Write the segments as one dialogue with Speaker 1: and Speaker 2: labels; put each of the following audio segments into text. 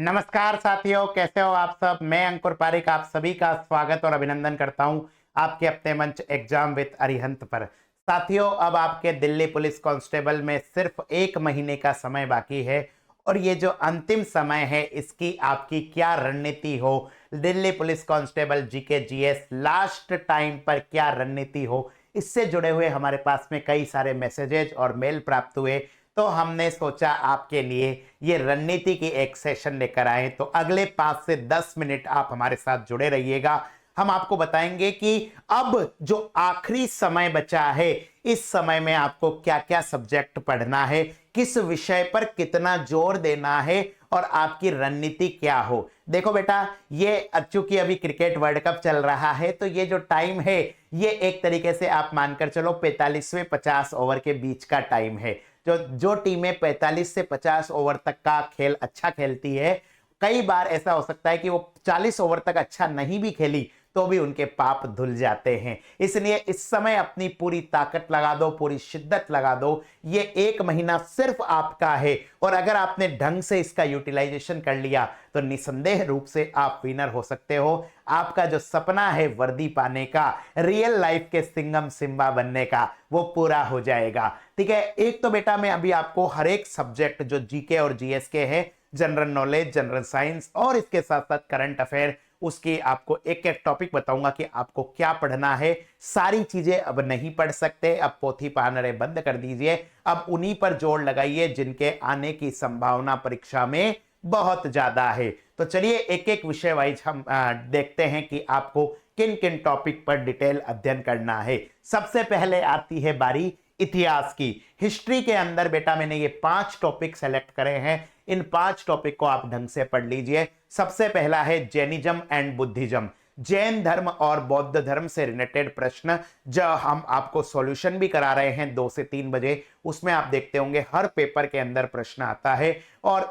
Speaker 1: नमस्कार साथियों, कैसे हो आप सब। मैं अंकुर पारिक आप सभी का स्वागत और अभिनंदन करता हूं आपके अपने मंच एग्जाम विद अरिहंत पर। साथियों, अब आपके दिल्ली पुलिस कांस्टेबल में सिर्फ 1 महीने का समय बाकी है और ये जो अंतिम समय है इसकी आपकी क्या रणनीति हो, Delhi police constable GK GS last time पर क्या रणनीति हो, इससे जुड़े हुए हमारे पास में कई सारे मैसेजेज और मेल प्राप्त हुए। तो हमने सोचा आपके लिए ये रणनीति की एक सेशन लेकर आए। तो अगले 5 से 10 मिनट आप हमारे साथ जुड़े रहिएगा। हम आपको बताएंगे कि अब जो आखिरी समय बचा है इस समय में आपको क्या क्या सब्जेक्ट पढ़ना है, किस विषय पर कितना जोर देना है और आपकी रणनीति क्या हो। देखो बेटा, ये चूंकि अभी क्रिकेट वर्ल्ड कप चल रहा है तो ये जो टाइम है ये एक तरीके से आप मानकर चलो 45वें 50 ओवर के बीच का टाइम है। जो जो टीमें 45 से 50 ओवर तक का खेल अच्छा खेलती है, कई बार ऐसा हो सकता है कि वो 40 ओवर तक अच्छा नहीं भी खेली तो भी उनके पाप धुल जाते हैं। इसलिए इस समय अपनी पूरी ताकत लगा दो, पूरी शिद्दत लगा दो। ये 1 महीना सिर्फ आपका है और अगर आपने ढंग से इसका यूटिलाइजेशन कर लिया तो निसंदेह रूप से आप विनर हो सकते हो। आपका जो सपना है वर्दी पाने का, रियल लाइफ के सिंघम सिम्बा बनने का, वो पूरा हो जाएगा। ठीक है, एक तो बेटा मैं अभी आपको हर एक सब्जेक्ट जो जीके और जीएस के है, जनरल नॉलेज, जनरल साइंस और इसके साथ साथ करंट अफेयर, उसकी आपको एक एक टॉपिक बताऊंगा कि आपको क्या पढ़ना है। सारी चीजें अब नहीं पढ़ सकते, अब पोथी पानरे बंद कर दीजिए, अब उन्हीं पर जोर लगाइए जिनके आने की संभावना परीक्षा में बहुत ज्यादा है। तो चलिए एक एक विषय वाइज हम देखते हैं कि आपको किन किन टॉपिक पर डिटेल अध्ययन करना है। सबसे पहले आती है बारी इतिहास की। हिस्ट्री के अंदर बेटा मैंने ये 5 टॉपिक सेलेक्ट करे हैं, इन 5 टॉपिक को आप ढंग से पढ़ लीजिए। सबसे पहला है जैनिज्म एंड बुद्धिज्म, जैन धर्म और बौद्ध धर्म से रिलेटेड प्रश्न, जो हम आपको सॉल्यूशन भी करा रहे हैं 2 से 3 बजे। उसमें आप देखते होंगे हर पेपर के अंदर प्रश्न आता है और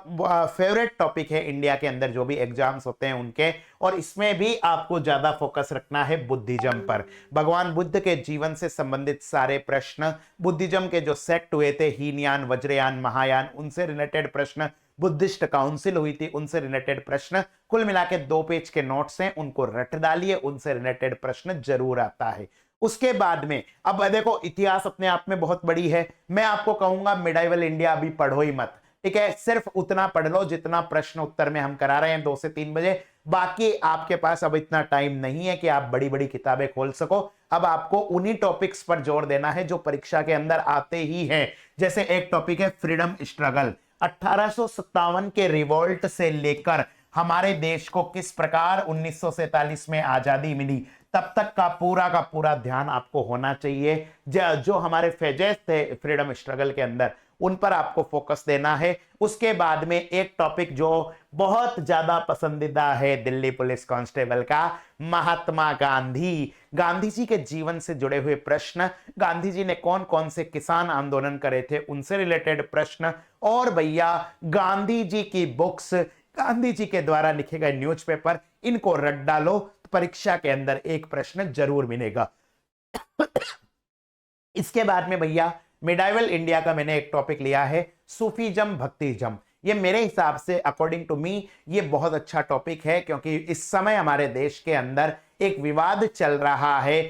Speaker 1: फेवरेट टॉपिक है इंडिया के अंदर जो भी एग्जाम्स होते हैं उनके। और इसमें भी आपको ज्यादा फोकस रखना है बुद्धिज्म पर। भगवान बुद्ध के जीवन से संबंधित सारे प्रश्न, बुद्धिज्म के जो सेक्ट हुए थे हीनयान, वज्रयान, महायान, उनसे रिलेटेड प्रश्न, बुद्धिस्ट काउंसिल हुई थी उनसे रिलेटेड प्रश्न, कुल मिला के 2 पेज के नोट्स हैं, उनको रट डालिए, उनसे रिलेटेड प्रश्न जरूर आता है। उसके बाद में अब देखो इतिहास अपने आप में बहुत बड़ी है, मैं आपको कहूंगा मिडाइवल इंडिया अभी पढ़ो ही मत। ठीक है, सिर्फ उतना पढ़ लो जितना प्रश्न उत्तर में हम करा रहे हैं 2 से 3 बजे। बाकी आपके पास अब इतना टाइम नहीं है कि आप बड़ी बड़ी किताबें खोल सको। अब आपको उन्हीं टॉपिक्स पर जोर देना है जो परीक्षा के अंदर आते ही हैं। जैसे एक टॉपिक है फ्रीडम स्ट्रगल, 1857 के रिवोल्ट से लेकर हमारे देश को किस प्रकार 1947 में आजादी मिली तब तक का पूरा ध्यान आपको होना चाहिए। जो हमारे फेजेस थे फ्रीडम स्ट्रगल के अंदर उन पर आपको फोकस देना है। उसके बाद में एक टॉपिक जो बहुत ज्यादा पसंदीदा है दिल्ली पुलिस कांस्टेबल का, महात्मा गांधी, गांधी जी के जीवन से जुड़े हुए प्रश्न, गांधी जी ने कौन कौन से किसान आंदोलन करे थे उनसे रिलेटेड प्रश्न, और भैया गांधी जी की बुक्स, गांधी जी के द्वारा लिखे गए न्यूज़पेपर, इनको रट डालो तो परीक्षा के अंदर एक प्रश्न जरूर मिलेगा। इसके बाद में भैया मिडाइवल इंडिया का मैंने एक टॉपिक लिया है सूफीजम भक्तिजम। ये मेरे हिसाब से अकॉर्डिंग टू मी ये बहुत अच्छा टॉपिक है, क्योंकि इस समय हमारे देश के अंदर एक विवाद चल रहा है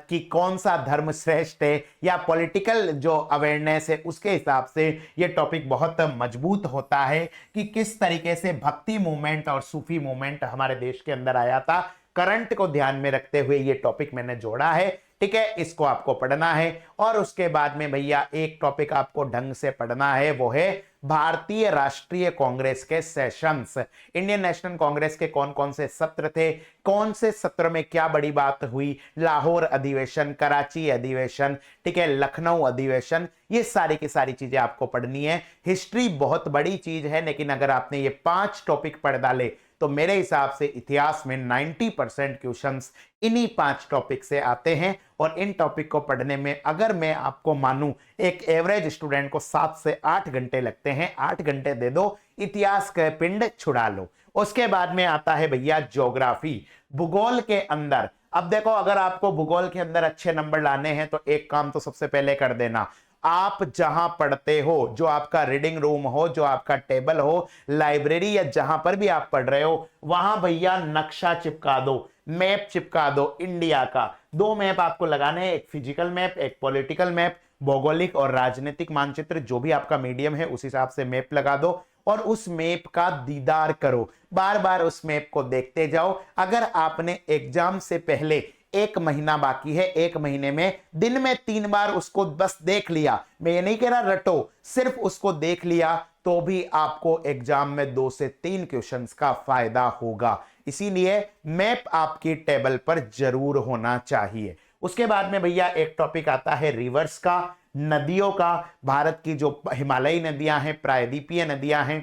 Speaker 1: कि कौन सा धर्म श्रेष्ठ है, या पॉलिटिकल जो अवेयरनेस है उसके हिसाब से ये टॉपिक बहुत मजबूत होता है कि किस तरीके से भक्ति मूवमेंट और सूफी मूवमेंट हमारे देश के अंदर आया था। करंट को ध्यान में रखते हुए ये टॉपिक मैंने जोड़ा है। ठीक है, इसको आपको पढ़ना है। और उसके बाद में भैया एक टॉपिक आपको ढंग से पढ़ना है, वो है भारतीय राष्ट्रीय कांग्रेस के सेशंस। इंडियन नेशनल कांग्रेस के कौन कौन से सत्र थे, कौन से सत्र में क्या बड़ी बात हुई, लाहौर अधिवेशन, कराची अधिवेशन, ठीक है, लखनऊ अधिवेशन, ये सारी की सारी चीजें आपको पढ़नी है। हिस्ट्री बहुत बड़ी चीज है, लेकिन अगर आपने ये 5 टॉपिक पढ़ डाले तो मेरे हिसाब से इतिहास में 90% क्वेश्चंस इन्हीं 5 टॉपिक से आते हैं। और इन टॉपिक को पढ़ने में अगर मैं आपको मानूं एक एवरेज स्टूडेंट को 7 से 8 घंटे लगते हैं, 8 घंटे दे दो, इतिहास के पिंड छुड़ा लो। उसके बाद में आता है भैया ज्योग्राफी, भूगोल के अंदर। अब देखो अगर आपको भूगोल के अंदर अच्छे नंबर लाने हैं तो एक काम तो सबसे पहले कर देना, आप जहां पढ़ते हो, जो आपका रीडिंग रूम हो, जो आपका टेबल हो, लाइब्रेरी या जहां पर भी आप पढ़ रहे हो, वहां भैया नक्शा चिपका दो, मैप चिपका दो इंडिया का। दो मैप आपको लगाने हैं, एक फिजिकल मैप, एक पॉलिटिकल मैप। भौगोलिक और राजनीतिक मानचित्र जो भी आपका मीडियम है उस हिसाब से मैप लगा दो और उस मैप का दीदार करो, बार बार उस मैप को देखते जाओ। अगर आपने एग्जाम से पहले एक महीना बाकी है, एक महीने में दिन में 3 बार उसको बस देख लिया, मैं ये नहीं कह रहा रटो, सिर्फ उसको देख लिया, तो भी आपको एग्जाम में 2 से 3 क्वेश्चंस का फायदा होगा। इसीलिए मैप आपकी टेबल पर जरूर होना चाहिए। उसके बाद में भैया एक टॉपिक आता है रिवर्स का, नदियों का। भारत की जो हिमालयी नदियां हैं, प्रायद्वीपीय नदियां हैं,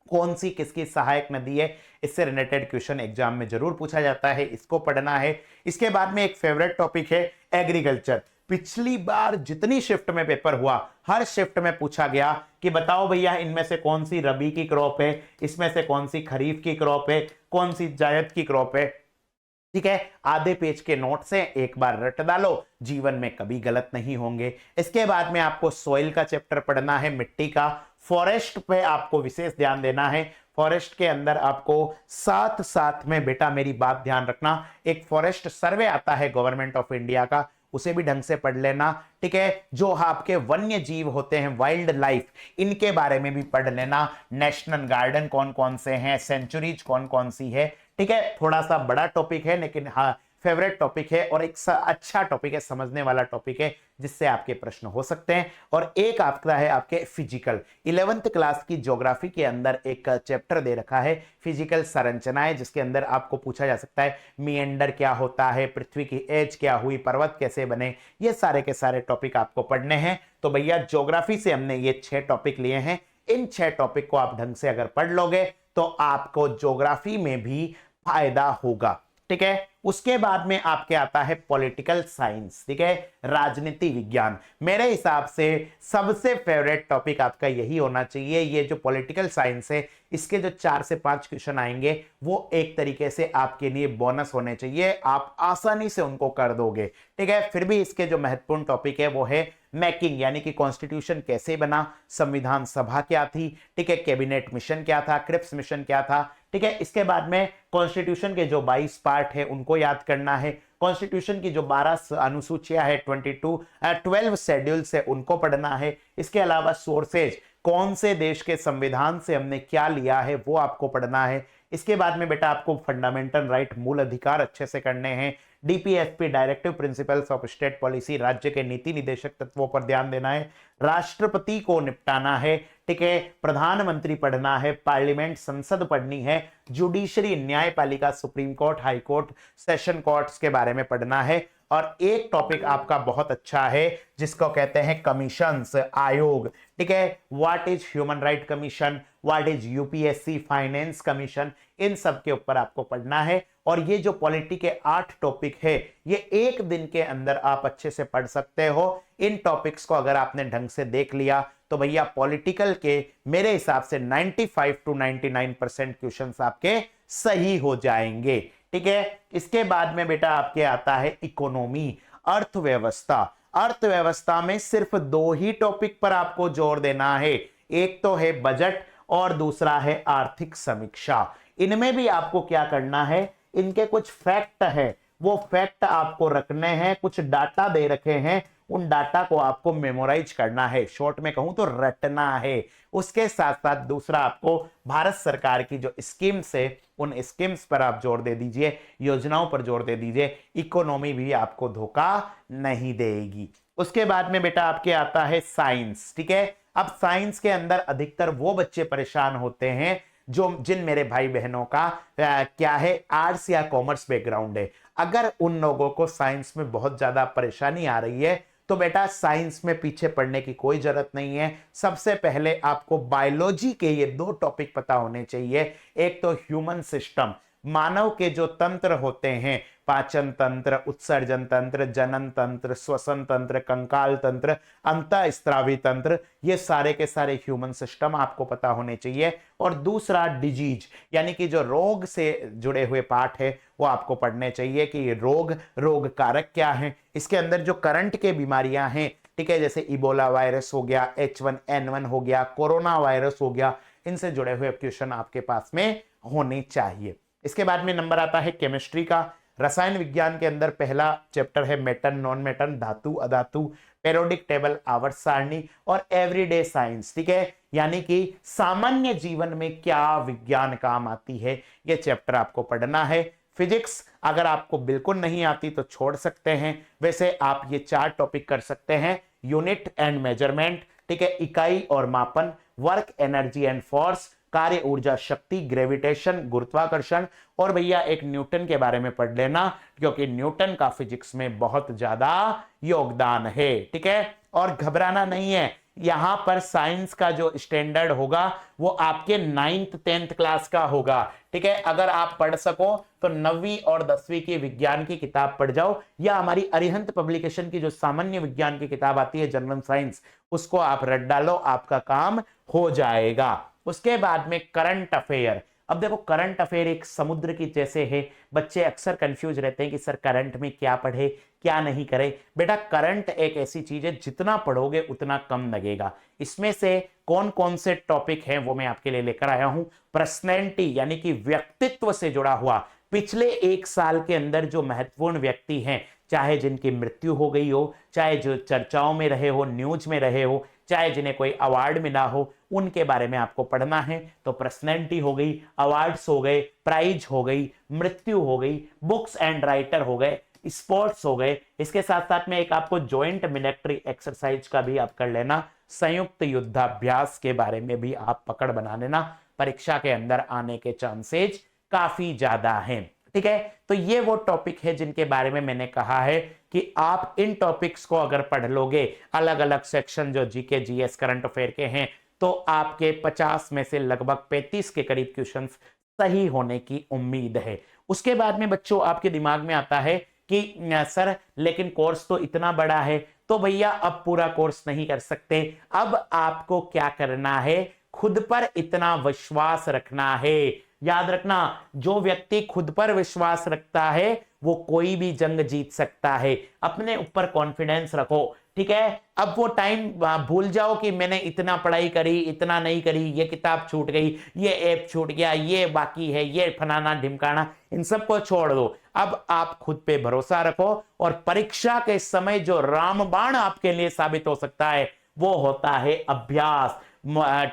Speaker 1: कौन सी किसकी सहायक नदी है, इससे रिलेटेड क्वेश्चन एग्जाम में जरूर पूछा जाता है, इसको पढ़ना है। इसके बाद में एक फेवरेट टॉपिक है एग्रीकल्चर। पिछली बार जितनी शिफ्ट में पेपर हुआ, हर शिफ्ट में पूछा गया कि बताओ भैया इनमें से कौन सी रबी की क्रॉप है, इसमें से कौन सी खरीफ की क्रॉप है, कौन सी जायद की क्रॉप है। ठीक है, आधे पेज के नोट से एक बार रट डालो, जीवन में कभी गलत नहीं होंगे। इसके बाद में आपको सॉइल का चैप्टर पढ़ना है, मिट्टी का। फॉरेस्ट पे आपको विशेष ध्यान देना है। फॉरेस्ट के अंदर आपको साथ साथ में बेटा मेरी बात ध्यान रखना, एक फॉरेस्ट सर्वे आता है गवर्नमेंट ऑफ इंडिया का, उसे भी ढंग से पढ़ लेना। ठीक है, जो आपके वन्य जीव होते हैं, वाइल्ड लाइफ, इनके बारे में भी पढ़ लेना। नेशनल गार्डन कौन कौन से हैं, सेंचुरीज कौन कौन सी है। ठीक है, थोड़ा सा बड़ा टॉपिक है लेकिन हाँ फेवरेट टॉपिक है और एक अच्छा टॉपिक है, समझने वाला टॉपिक है, जिससे आपके प्रश्न हो सकते हैं। और एक आपका है आपके फिजिकल 11th क्लास की ज्योग्राफी के अंदर एक चैप्टर दे रखा है फिजिकल संरचनाएं, जिसके अंदर आपको पूछा जा सकता है मिएंडर क्या होता है, पृथ्वी की एज क्या हुई, पर्वत कैसे बने, ये सारे के सारे टॉपिक आपको पढ़ने हैं। तो भैया ज्योग्राफी से हमने ये 6 टॉपिक लिए हैं। इन 6 टॉपिक को आप ढंग से अगर पढ़ लोगे तो आपको ज्योग्राफी में भी फायदा होगा। ठीक है, उसके बाद में आपके आता है पॉलिटिकल साइंस। ठीक है, राजनीति विज्ञान। मेरे हिसाब से सबसे फेवरेट टॉपिक आपका यही होना चाहिए। ये जो पॉलिटिकल साइंस है, इसके जो 4 से 5 क्वेश्चन आएंगे वो एक तरीके से आपके लिए बोनस होने चाहिए, आप आसानी से उनको कर दोगे। ठीक है, फिर भी इसके जो महत्वपूर्ण टॉपिक है वो है मेकिंग, यानी कि कॉन्स्टिट्यूशन कैसे बना, संविधान सभा क्या थी, ठीक है, कैबिनेट मिशन क्या था, क्रिप्स मिशन क्या था। ठीक है, इसके बाद में कॉन्स्टिट्यूशन के जो 22 पार्ट है उनको याद करना है। कॉन्स्टिट्यूशन की जो 12 अनुसूचियां है, 12 शेड्यूल्स है, उनको पढ़ना है। इसके अलावा सोर्सेज, कौन से देश के संविधान से हमने क्या लिया है, वो आपको पढ़ना है। इसके बाद में बेटा आपको फंडामेंटल राइट, मूल अधिकार अच्छे से करने हैं। DPSP, directive principles of state policy, राज्य के नीति निदेशक तत्वों पर ध्यान देना है। राष्ट्रपति को निपटाना है। ठीक है, प्रधानमंत्री पढ़ना है, पार्लियामेंट संसद पढ़नी है, जुडिशरी न्यायपालिका, supreme court, high court, session courts के बारे में पढ़ना है। और एक टॉपिक आपका बहुत अच्छा है जिसको कहते हैं कमीशंस, आयोग। ठीक है, what is human right commission, what is UPSC finance commission, इन सब के ऊपर आपको पढ़ना है। और ये जो पॉलिटी के 8 टॉपिक है, ये एक दिन के अंदर आप अच्छे से पढ़ सकते हो। इन टॉपिक्स को अगर आपने ढंग से देख लिया तो भैया पॉलिटिकल के मेरे हिसाब से 95 to 99% क्वेश्चंस आपके सही हो जाएंगे। ठीक है, इसके बाद में बेटा आपके आता है इकोनॉमी, अर्थव्यवस्था। अर्थव्यवस्था में सिर्फ 2 ही टॉपिक पर आपको जोर देना है, एक तो है बजट और दूसरा है आर्थिक समीक्षा। इनमें भी आपको क्या करना है, इनके कुछ फैक्ट है, वो फैक्ट आपको रखने हैं, कुछ डाटा दे रखे हैं, उन डाटा को आपको मेमोराइज करना है, शॉर्ट में कहूं तो रटना है। उसके साथ साथ दूसरा आपको भारत सरकार की जो स्कीम्स है उन स्कीम्स पर आप जोर दे दीजिए, योजनाओं पर जोर दे दीजिए। इकोनॉमी भी आपको धोखा नहीं देगी। उसके बाद में बेटा आपके आता है साइंस। ठीक है, अब साइंस के अंदर अधिकतर वो बच्चे परेशान होते हैं जिन मेरे भाई बहनों का क्या है, आर्ट्स या कॉमर्स बैकग्राउंड है। अगर उन लोगों को साइंस में बहुत ज्यादा परेशानी आ रही है तो बेटा साइंस में पीछे पड़ने की कोई जरूरत नहीं है। सबसे पहले आपको बायोलॉजी के ये 2 टॉपिक पता होने चाहिए। एक तो ह्यूमन सिस्टम, मानव के जो तंत्र होते हैं, पाचन तंत्र, उत्सर्जन तंत्र, जनन तंत्र, श्वसन तंत्र, कंकाल तंत्र, अंतःस्त्रावी तंत्र, ये सारे के सारे ह्यूमन सिस्टम आपको पता होने चाहिए। और दूसरा डिजीज, यानी कि जो रोग से जुड़े हुए पार्ट है वो आपको पढ़ने चाहिए कि ये रोग कारक क्या है, इसके अंदर जो करंट के बीमारियां हैं, ठीक है, जैसे इबोला वायरस हो गया, H1N1 हो गया, कोरोना वायरस हो गया, इनसे जुड़े हुए क्वेश्चन आपके पास में होने चाहिए। इसके बाद में नंबर आता है केमिस्ट्री का। रसायन विज्ञान के अंदर पहला चैप्टर है मेटन नॉन मेटन, धातु अधातु, पेरियोडिक टेबल आवर्त सारणी और एवरीडे साइंस। ठीक है, यानी कि सामान्य जीवन में क्या विज्ञान काम आती है, ये चैप्टर आपको पढ़ना है। फिजिक्स अगर आपको बिल्कुल नहीं आती तो छोड़ सकते हैं, वैसे आप ये 4 टॉपिक कर सकते हैं। यूनिट एंड मेजरमेंट, ठीक है, इकाई और मापन, वर्क एनर्जी एंड फोर्स, कार्य ऊर्जा शक्ति, ग्रेविटेशन गुरुत्वाकर्षण, और भैया एक न्यूटन के बारे में पढ़ लेना, क्योंकि न्यूटन का फिजिक्स में बहुत ज्यादा योगदान है। ठीक है, और घबराना नहीं है, यहां पर साइंस का जो स्टैंडर्ड होगा वो आपके 9th 10th क्लास का होगा। ठीक है, अगर आप पढ़ सको तो 9वीं और 10वीं की विज्ञान की किताब पढ़ जाओ, या हमारी अरिहंत पब्लिकेशन की जो सामान्य विज्ञान की किताब आती है जनरल साइंस, उसको आप रट डालो, आपका काम हो जाएगा। उसके बाद में करंट अफेयर। अब देखो, करंट अफेयर एक समुद्र की जैसे है, बच्चे अक्सर कंफ्यूज रहते हैं कि सर करंट में क्या पढ़े क्या नहीं करे। बेटा, करंट एक ऐसी चीज है, जितना पढ़ोगे उतना कम लगेगा। इसमें से कौन कौन से टॉपिक हैं वो मैं आपके लिए लेकर आया हूं। पर्सनैलिटी यानी कि व्यक्तित्व से जुड़ा हुआ, पिछले 1 साल के अंदर जो महत्वपूर्ण व्यक्ति हैं, चाहे जिनकी मृत्यु हो गई हो, चाहे जो चर्चाओं में रहे हो, न्यूज में रहे हो, चाहे जिन्हें कोई अवार्ड मिला हो, उनके बारे में आपको पढ़ना है। तो पर्सनैलिटी हो गई, अवार्ड्स हो गए, प्राइज हो गई, मृत्यु हो गई, बुक्स एंड राइटर हो गए, स्पोर्ट्स हो गए। इसके साथ साथ में एक आपको ज्वाइंट मिलिट्री एक्सरसाइज का भी आप कर लेना, संयुक्त युद्धाभ्यास के बारे में भी आप पकड़ बना लेना, परीक्षा के अंदर आने के चांसेज काफी ज्यादा हैं। ठीक है, तो ये वो टॉपिक है जिनके बारे में मैंने कहा है कि आप इन टॉपिक्स को अगर पढ़ लोगे, अलग अलग सेक्शन जो जीके जीएस करंट अफेयर के हैं, तो आपके 50 में से लगभग 35 के करीब क्वेश्चंस सही होने की उम्मीद है। उसके बाद में बच्चों आपके दिमाग में आता है कि सर लेकिन कोर्स तो इतना बड़ा है, तो भैया अब पूरा कोर्स नहीं कर सकते। अब आपको क्या करना है, खुद पर इतना विश्वास रखना है। याद रखना, जो व्यक्ति खुद पर विश्वास रखता है वो कोई भी जंग जीत सकता है। अपने ऊपर कॉन्फिडेंस रखो। ठीक है, अब वो टाइम भूल जाओ कि मैंने इतना पढ़ाई करी, इतना नहीं करी, ये किताब छूट गई, ये ऐप छूट गया, ये बाकी है, ये फनाना ढिमकाना, इन सबको छोड़ दो। अब आप खुद पे भरोसा रखो, और परीक्षा के समय जो रामबाण आपके लिए साबित हो सकता है वो होता है अभ्यास।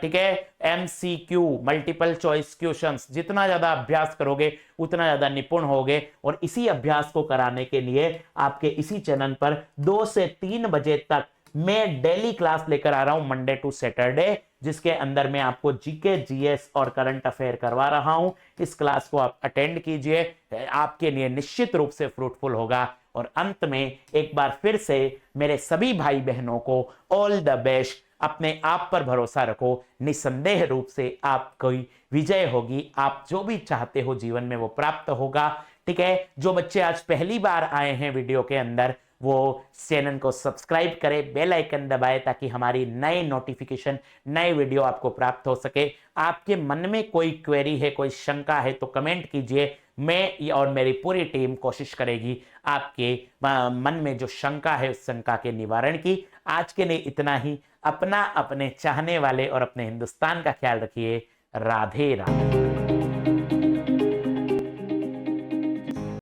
Speaker 1: ठीक है, MCQ मल्टीपल चॉइस क्वेश्चंस, जितना ज्यादा अभ्यास करोगे उतना ज्यादा निपुण होगे। और इसी अभ्यास को कराने के लिए आपके इसी चैनल पर 2 से 3 बजे तक मैं डेली क्लास लेकर आ रहा हूं, मंडे टू सैटरडे, जिसके अंदर मैं आपको जीके जीएस और करंट अफेयर करवा रहा हूं। इस क्लास को आप अटेंड कीजिए, आपके लिए निश्चित रूप से फ्रूटफुल होगा। और अंत में एक बार फिर से मेरे सभी भाई बहनों को ऑल द बेस्ट। अपने आप पर भरोसा रखो, निसंदेह रूप से आपकी विजय होगी। आप जो भी चाहते हो जीवन में वो प्राप्त होगा। ठीक है, जो बच्चे आज पहली बार आए हैं वीडियो के अंदर, वो चैनल को सब्सक्राइब करें, बेल आइकन दबाएं, ताकि हमारी नए नोटिफिकेशन, नए वीडियो आपको प्राप्त हो सके। आपके मन में कोई क्वेरी है, कोई शंका है तो कमेंट कीजिए। मैं और मेरी पूरी टीम कोशिश करेगी आपके मन में जो शंका है उस शंका के निवारण की। आज के लिए इतना ही। अपना, अपने चाहने वाले और अपने हिंदुस्तान का ख्याल रखिए। राधे राधे।